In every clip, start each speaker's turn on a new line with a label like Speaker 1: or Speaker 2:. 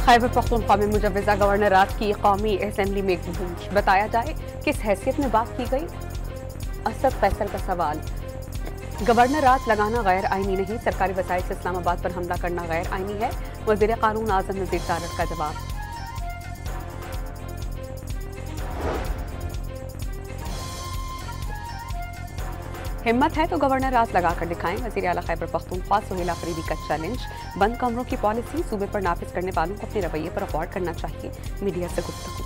Speaker 1: खैबर पख्तूनख्वा में मुजव्वजा गवर्नरात की कौमी असेंबली में गूंज। बताया जाए किस हैसियत में बात की गई। असद फैसल का सवाल। गवर्नरात लगाना गैर आईनी नहीं, सरकारी वसाइल से इस्लामाबाद पर हमला करना गैर आईनी है। वज़ीर कानून आज़म नज़ीर तारड़ का जवाब। हिम्मत है तो गवर्नर रात लगाकर दिखाएं। वज़ीर आला खैबर पख्तूनख्वा सुहेल अफरीदी का चैलेंज। बंद कमरों की पॉलिसी सूबे पर नाफिज करने वालों को अपने रवैये पर गौर करना चाहिए। मीडिया से गुफ्तगू।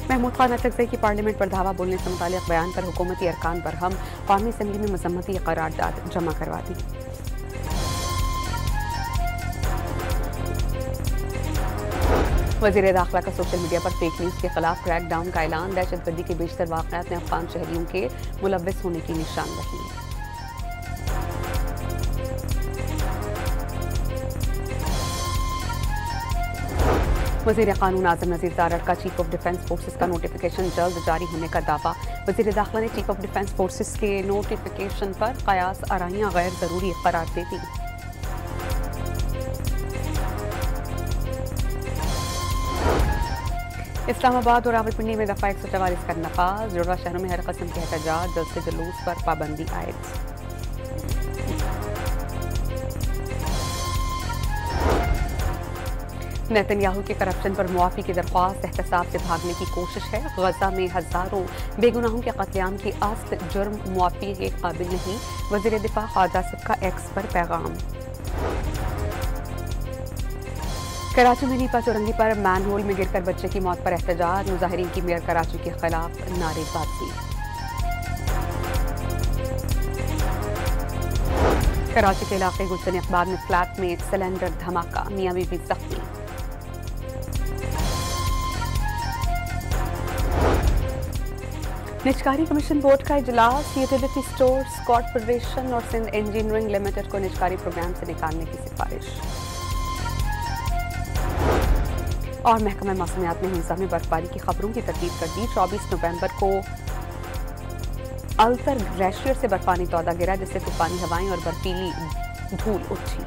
Speaker 1: महमूद खान अटकज़ई की पार्लियामेंट पर धावा बोलने से मुताल्लिक़ बयान पर हुकूमती अरकान बरहम। कौमी असेंबली में मजम्मती करारदाद जमा करवा दी। वज़ीर दाखिला का सोशल मीडिया पर फेक न्यूज़ के खिलाफ क्रैकडाउन का ऐलान। दहशतगर्दी के बेशतर वाक़यात में अफगान शहरियों के मुलव्विस होने की निशानदही। वज़ीर कानून आज़म नज़ीर तारड़ का चीफ ऑफ डिफेंस फोर्सेस का नोटिफिकेशन जल्द जारी होने का दावा। वज़ीर दाखिला ने चीफ ऑफ डिफेंस फोर्सेस के नोटिफिकेशन पर कयास आराइयाँ गैर ज़रूरी करार दे दी। इस्लामाबाद और रावलपिंडी में दफ़ा 144 का नफाज। जुड़वा शहरों में हर किस्म के एहतजाज, जलसे जुलूस पर पाबंदी आयद। नेतन्याहू के करप्शन पर मुआफ़ी की दरख्वास्त। एहतसाब से भागने की कोशिश है। गजा में हजारों बेगुनाहों के कत्लेआम की असल जुर्म मुआफ़ी के काबिल नहीं। वज़ीर दिफा ख्वाजा आसिफ का एक्स पर पैगाम। कराची में नीपा चौरंगी पर मैनहोल में गिरकर बच्चे की मौत पर एहतजाज। मुजाहिरीन की मेयर कराची के खिलाफ नारेबाजी। कराची के इलाके गुलशन इकबाल में फ्लैट में सिलेंडर धमाका, मियां बीवी जख्मी। निजकारी कमीशन बोर्ड का इजलास। यूटिलिटी स्टोर्स कॉरपोरेशन और सिंध इंजीनियरिंग लिमिटेड को निजकारी प्रोग्राम से निकालने की सिफारिश। और महकमा मौसमियात ने हिंसा में बर्फबारी की खबरों की तरतीब कर दी। 24 नवंबर को अल्तर ग्लेशियर से बर्फानी तौदा गिरा, जिससे तूफानी हवाएं और बर्फीली धूल उठी।